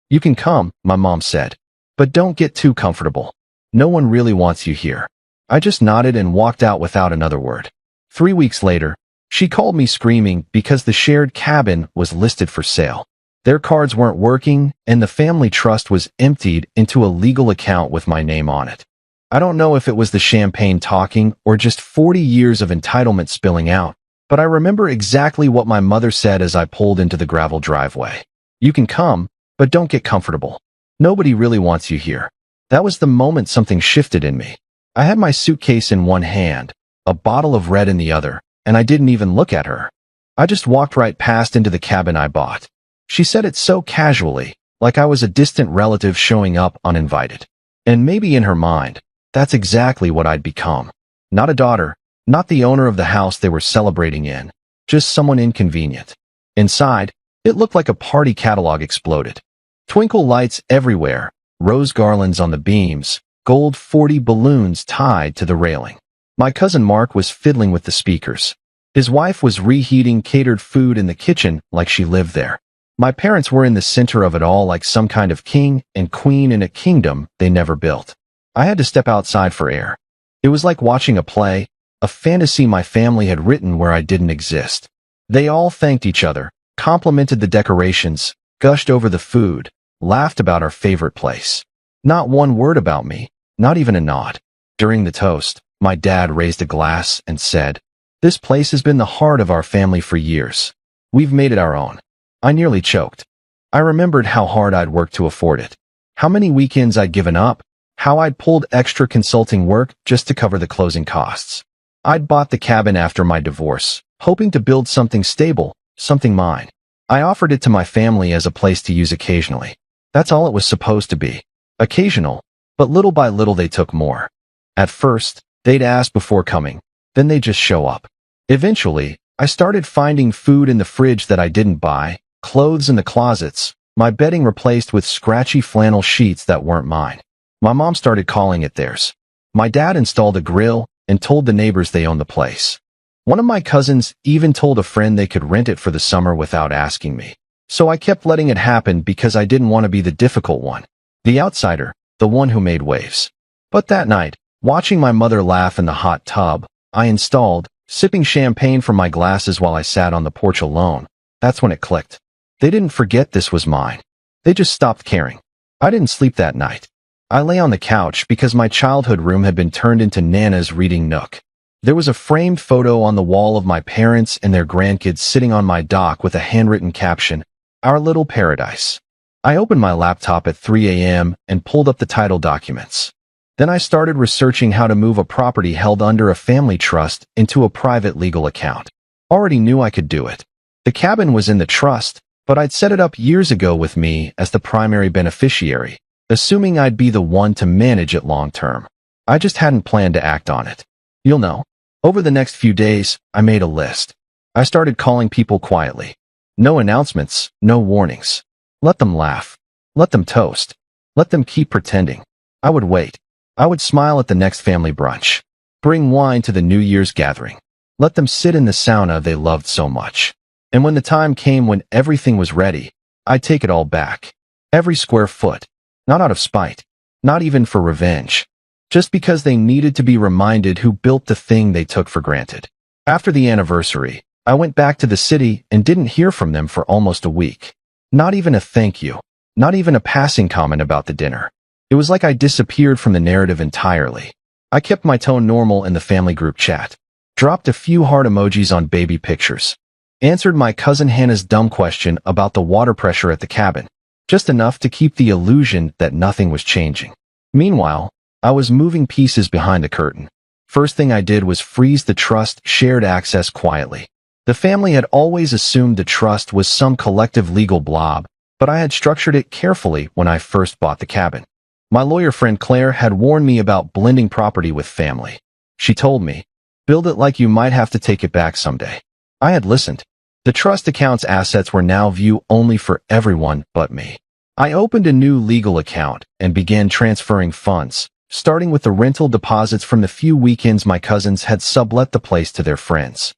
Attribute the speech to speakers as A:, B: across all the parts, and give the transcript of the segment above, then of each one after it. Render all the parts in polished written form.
A: You can come, my mom said. But don't get too comfortable. No one really wants you here. I just nodded and walked out without another word. 3 weeks later, she called me screaming because the shared cabin was listed for sale. Their cards weren't working, and the family trust was emptied into a legal account with my name on it. I don't know if it was the champagne talking or just 40 years of entitlement spilling out, but I remember exactly what my mother said as I pulled into the gravel driveway. You can come, but don't get comfortable. Nobody really wants you here. That was the moment something shifted in me. I had my suitcase in one hand, a bottle of red in the other, and I didn't even look at her. I just walked right past into the cabin I bought. She said it so casually, like I was a distant relative showing up uninvited. And maybe in her mind, that's exactly what I'd become. Not a daughter, not the owner of the house they were celebrating in, just someone inconvenient. Inside, it looked like a party catalog exploded. Twinkle lights everywhere, rose garlands on the beams, gold 40 balloons tied to the railing. My cousin Mark was fiddling with the speakers. His wife was reheating catered food in the kitchen like she lived there. My parents were in the center of it all like some kind of king and queen in a kingdom they never built. I had to step outside for air. It was like watching a play, a fantasy my family had written where I didn't exist. They all thanked each other, complimented the decorations, gushed over the food, laughed about our favorite place. Not one word about me, not even a nod. During the toast, my dad raised a glass and said, "This place has been the heart of our family for years. We've made it our own." I nearly choked. I remembered how hard I'd worked to afford it, how many weekends I'd given up, how I'd pulled extra consulting work just to cover the closing costs. I'd bought the cabin after my divorce, hoping to build something stable, something mine. I offered it to my family as a place to use occasionally. That's all it was supposed to be. Occasional, but little by little they took more. At first, they'd ask before coming, then they'd just show up. Eventually, I started finding food in the fridge that I didn't buy, clothes in the closets, my bedding replaced with scratchy flannel sheets that weren't mine. My mom started calling it theirs. My dad installed a grill and told the neighbors they owned the place. One of my cousins even told a friend they could rent it for the summer without asking me. So I kept letting it happen because I didn't want to be the difficult one, the outsider, the one who made waves. But that night, watching my mother laugh in the hot tub, I installed, sipping champagne from my glasses while I sat on the porch alone. That's when it clicked. They didn't forget this was mine. They just stopped caring. I didn't sleep that night. I lay on the couch because my childhood room had been turned into Nana's reading nook. There was a framed photo on the wall of my parents and their grandkids sitting on my dock with a handwritten caption, "Our Little Paradise." I opened my laptop at 3 a.m. and pulled up the title documents. Then I started researching how to move a property held under a family trust into a private legal account. Already knew I could do it. The cabin was in the trust, but I'd set it up years ago with me as the primary beneficiary, assuming I'd be the one to manage it long term. I just hadn't planned to act on it. You'll know. Over the next few days, I made a list. I started calling people quietly. No announcements, no warnings. Let them laugh. Let them toast. Let them keep pretending. I would wait. I would smile at the next family brunch. Bring wine to the New Year's gathering. Let them sit in the sauna they loved so much. And when the time came when everything was ready, I'd take it all back. Every square foot. Not out of spite. Not even for revenge. Just because they needed to be reminded who built the thing they took for granted. After the anniversary, I went back to the city and didn't hear from them for almost a week. Not even a thank you. Not even a passing comment about the dinner. It was like I disappeared from the narrative entirely. I kept my tone normal in the family group chat. Dropped a few heart emojis on baby pictures. Answered my cousin Hannah's dumb question about the water pressure at the cabin. Just enough to keep the illusion that nothing was changing. Meanwhile, I was moving pieces behind the curtain. First thing I did was freeze the trust shared access quietly. The family had always assumed the trust was some collective legal blob, but I had structured it carefully when I first bought the cabin. My lawyer friend Claire had warned me about blending property with family. She told me, "Build it like you might have to take it back someday." I had listened. The trust account's assets were now view only for everyone but me. I opened a new legal account and began transferring funds, starting with the rental deposits from the few weekends my cousins had sublet the place to their friends.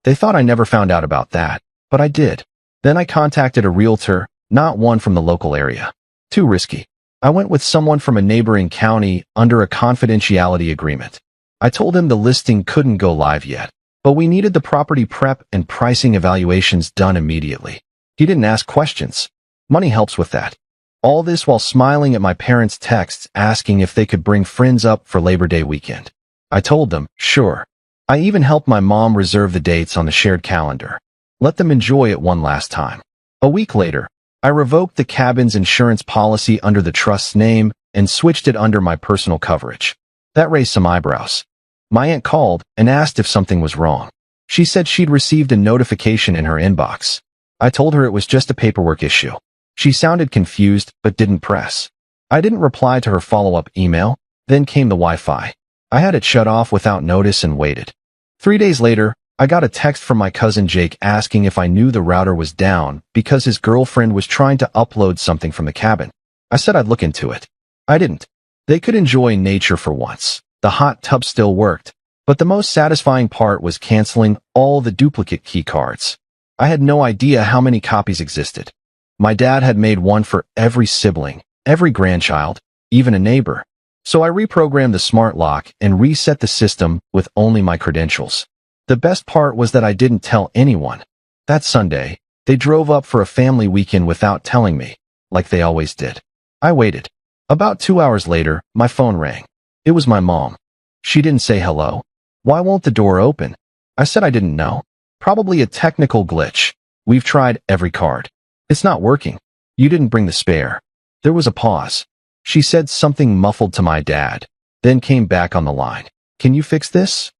A: They thought I never found out about that, but I did. Then I contacted a realtor, not one from the local area. Too risky. I went with someone from a neighboring county under a confidentiality agreement. I told him the listing couldn't go live yet, but we needed the property prep and pricing evaluations done immediately. He didn't ask questions. Money helps with that. All this while smiling at my parents' texts asking if they could bring friends up for Labor Day weekend. I told them, sure. I even helped my mom reserve the dates on the shared calendar. Let them enjoy it one last time. A week later, I revoked the cabin's insurance policy under the trust's name and switched it under my personal coverage. That raised some eyebrows. My aunt called and asked if something was wrong. She said she'd received a notification in her inbox. I told her it was just a paperwork issue. She sounded confused but didn't press. I didn't reply to her follow-up email. Then came the Wi-Fi. I had it shut off without notice and waited. 3 days later, I got a text from my cousin Jake asking if I knew the router was down because his girlfriend was trying to upload something from the cabin. I said I'd look into it. I didn't. They could enjoy nature for once. The hot tub still worked, but the most satisfying part was canceling all the duplicate key cards. I had no idea how many copies existed. My dad had made one for every sibling, every grandchild, even a neighbor. So I reprogrammed the smart lock and reset the system with only my credentials. The best part was that I didn't tell anyone. That Sunday, they drove up for a family weekend without telling me, like they always did. I waited. About 2 hours later, my phone rang. It was my mom. She didn't say hello. Why won't the door open? I said I didn't know. Probably a technical glitch. We've tried every card. It's not working. You didn't bring the spare. There was a pause. She said something muffled to my dad, then came back on the line. Can you fix this?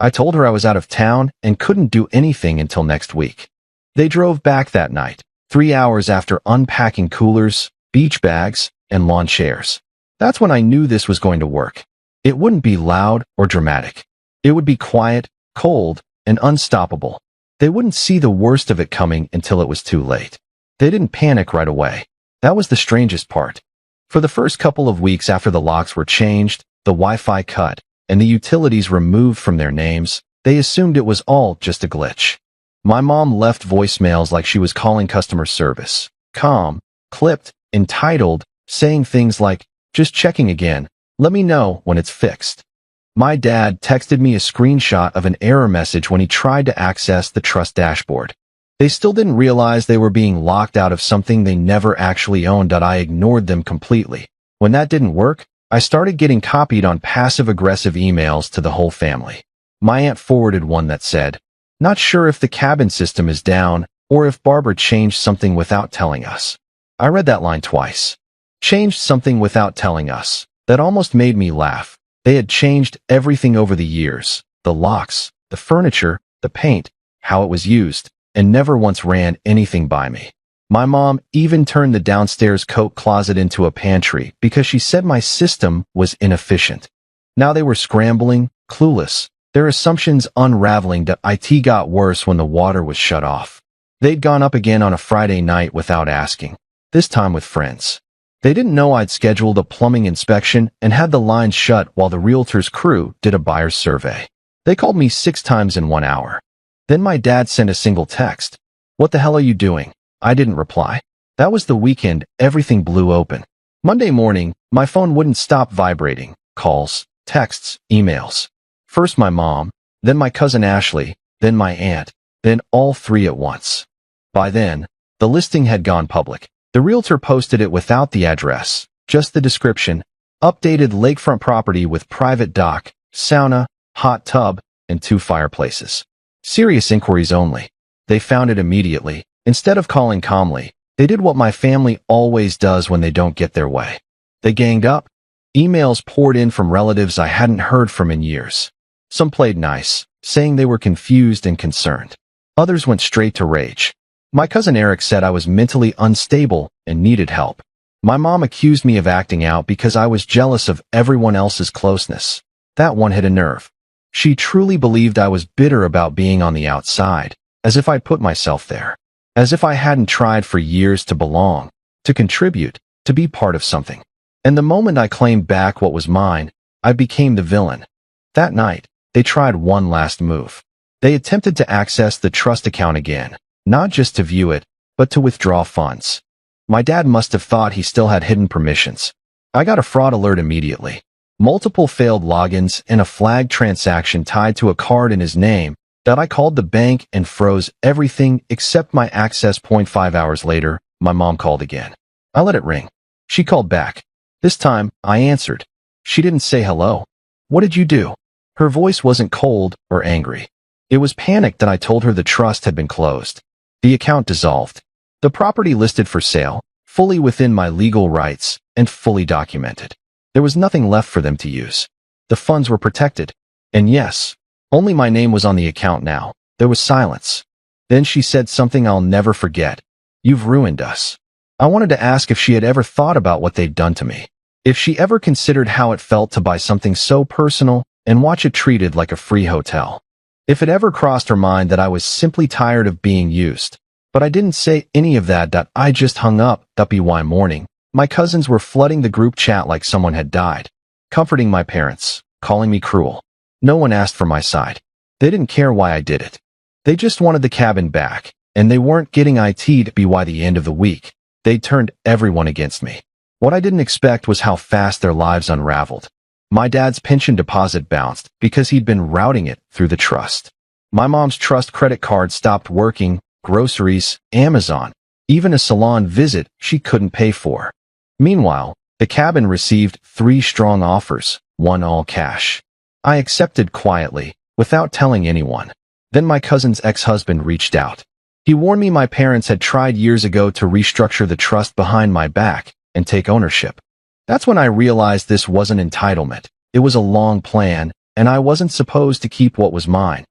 A: I told her I was out of town and couldn't do anything until next week. They drove back that night, 3 hours after unpacking coolers, beach bags, and lawn chairs. That's when I knew this was going to work. It wouldn't be loud or dramatic. It would be quiet, cold, and unstoppable. They wouldn't see the worst of it coming until it was too late. They didn't panic right away. That was the strangest part. For the first couple of weeks after the locks were changed, the Wi-Fi cut, and the utilities removed from their names, they assumed it was all just a glitch. My mom left voicemails like she was calling customer service. Calm, clipped, entitled, saying things like, just checking again, let me know when it's fixed. My dad texted me a screenshot of an error message when he tried to access the trust dashboard. They still didn't realize they were being locked out of something they never actually owned. I ignored them completely. When that didn't work, I started getting copied on passive-aggressive emails to the whole family. My aunt forwarded one that said, not sure if the cabin system is down or if Barbara changed something without telling us. I read that line twice. Changed something without telling us. That almost made me laugh. They had changed everything over the years. The locks, the furniture, the paint, how it was used, and never once ran anything by me. My mom even turned the downstairs coat closet into a pantry because she said my system was inefficient. Now they were scrambling, clueless, their assumptions unraveling. The IT got worse when the water was shut off. They'd gone up again on a Friday night without asking, this time with friends. They didn't know I'd scheduled a plumbing inspection and had the lines shut while the realtor's crew did a buyer's survey. They called me 6 times in 1 hour. Then my dad sent a single text. What the hell are you doing? I didn't reply. That was the weekend everything blew open. Monday morning, my phone wouldn't stop vibrating. Calls, texts, emails. First my mom, then my cousin Ashley, then my aunt, then all 3 at once. By then, the listing had gone public. The realtor posted it without the address, just the description, updated lakefront property with private dock, sauna, hot tub, and 2 fireplaces. Serious inquiries only. They found it immediately. Instead of calling calmly, they did what my family always does when they don't get their way. They ganged up. Emails poured in from relatives I hadn't heard from in years. Some played nice, saying they were confused and concerned. Others went straight to rage. My cousin Eric said I was mentally unstable and needed help. My mom accused me of acting out because I was jealous of everyone else's closeness. That one hit a nerve. She truly believed I was bitter about being on the outside, as if I'd put myself there. As if I hadn't tried for years to belong, to contribute, to be part of something. And the moment I claimed back what was mine, I became the villain. That night, they tried one last move. They attempted to access the trust account again, not just to view it, but to withdraw funds. My dad must have thought he still had hidden permissions. I got a fraud alert immediately. Multiple failed logins and a flagged transaction tied to a card in his name that I called the bank and froze everything except my access point. 5 hours later, my mom called again. I let it ring. She called back. This time, I answered. She didn't say hello. What did you do? Her voice wasn't cold or angry. It was panicked that I told her the trust had been closed. The account dissolved. The property listed for sale, fully within my legal rights and fully documented. There was nothing left for them to use. The funds were protected. And yes, only my name was on the account now. There was silence. Then she said something I'll never forget. You've ruined us. I wanted to ask if she had ever thought about what they'd done to me. If she ever considered how it felt to buy something so personal and watch it treated like a free hotel. If it ever crossed her mind that I was simply tired of being used. But I didn't say any of that. I just hung up. By morning, my cousins were flooding the group chat like someone had died, comforting my parents, calling me cruel. No one asked for my side. They didn't care why I did it. They just wanted the cabin back, and they weren't getting IT'd by the end of the week. They turned everyone against me. What I didn't expect was how fast their lives unraveled. My dad's pension deposit bounced because he'd been routing it through the trust. My mom's trust credit card stopped working, groceries, Amazon, even a salon visit she couldn't pay for. Meanwhile, the cabin received 3 strong offers, 1 all cash. I accepted quietly, without telling anyone. Then my cousin's ex-husband reached out. He warned me my parents had tried years ago to restructure the trust behind my back and take ownership. That's when I realized this wasn't entitlement. It was a long plan, and I wasn't supposed to keep what was mine.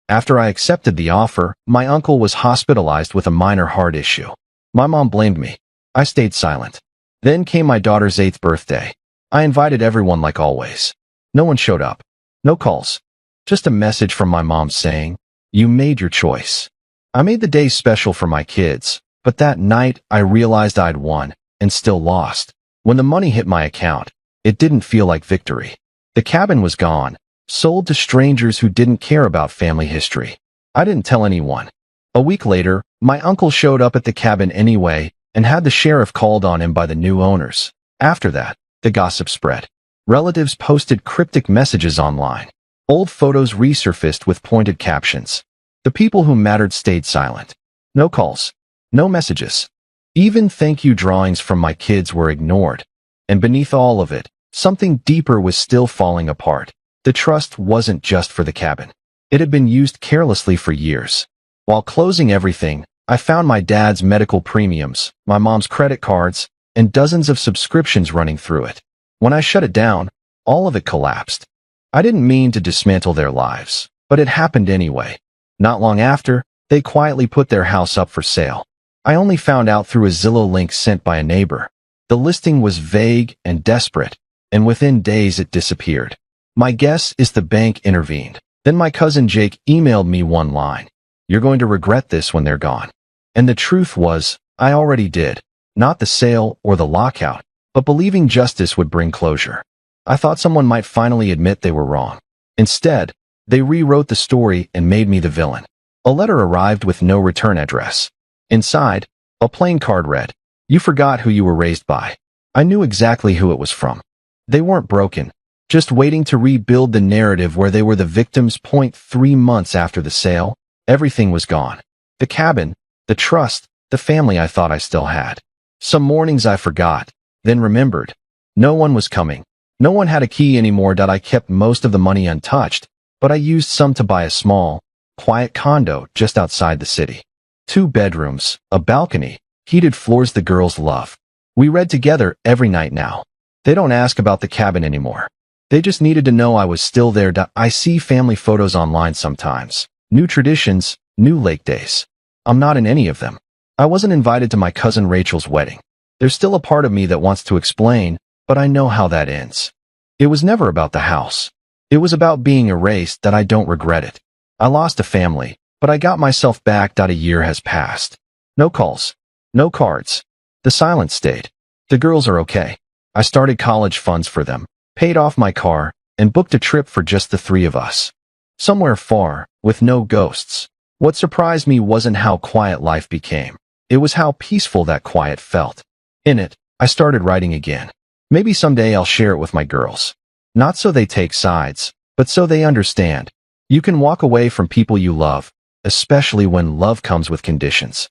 A: After I accepted the offer, my uncle was hospitalized with a minor heart issue. My mom blamed me. I stayed silent. Then came my daughter's 8th birthday. I invited everyone like always. No one showed up. No calls. Just a message from my mom saying, "You made your choice." I made the day special for my kids, but that night I realized I'd won and still lost. When the money hit my account, it didn't feel like victory. The cabin was gone, sold to strangers who didn't care about family history. I didn't tell anyone. A week later, my uncle showed up at the cabin anyway and had the sheriff called on him by the new owners. After that, the gossip spread. Relatives posted cryptic messages online. Old photos resurfaced with pointed captions. The people who mattered stayed silent. No calls. No messages. Even thank you drawings from my kids were ignored. And beneath all of it, something deeper was still falling apart. The trust wasn't just for the cabin. It had been used carelessly for years. While closing everything, I found my dad's medical premiums, my mom's credit cards, and dozens of subscriptions running through it. When I shut it down, all of it collapsed. I didn't mean to dismantle their lives, but it happened anyway. Not long after, they quietly put their house up for sale. I only found out through a Zillow link sent by a neighbor. The listing was vague and desperate, and within days it disappeared. My guess is the bank intervened. Then my cousin Jake emailed me one line. "You're going to regret this when they're gone." And the truth was, I already did. Not the sale or the lockout, but believing justice would bring closure. I thought someone might finally admit they were wrong. Instead, they rewrote the story and made me the villain. A letter arrived with no return address. Inside, a plain card read, "You forgot who you were raised by." I knew exactly who it was from. They weren't broken, just waiting to rebuild the narrative where they were the victims. 3 months after the sale, everything was gone. The cabin, the trust, the family I thought I still had. Some mornings I forgot, then remembered. No one was coming. No one had a key anymore. I kept most of the money untouched, but I used some to buy a small, quiet condo just outside the city. 2 bedrooms, a balcony, heated floors the girls love. We read together every night now. They don't ask about the cabin anymore. They just needed to know I was still there. I see family photos online sometimes. New traditions, new lake days. I'm not in any of them. I wasn't invited to my cousin Rachel's wedding. There's still a part of me that wants to explain, but I know how that ends. It was never about the house. It was about being erased. I don't regret it. I lost a family, but I got myself back. A year has passed. No calls. No cards. The silence stayed. The girls are okay. I started college funds for them, paid off my car, and booked a trip for just the 3 of us. Somewhere far, with no ghosts. What surprised me wasn't how quiet life became. It was how peaceful that quiet felt. In it, I started writing again. Maybe someday I'll share it with my girls. Not so they take sides, but so they understand. You can walk away from people you love, especially when love comes with conditions.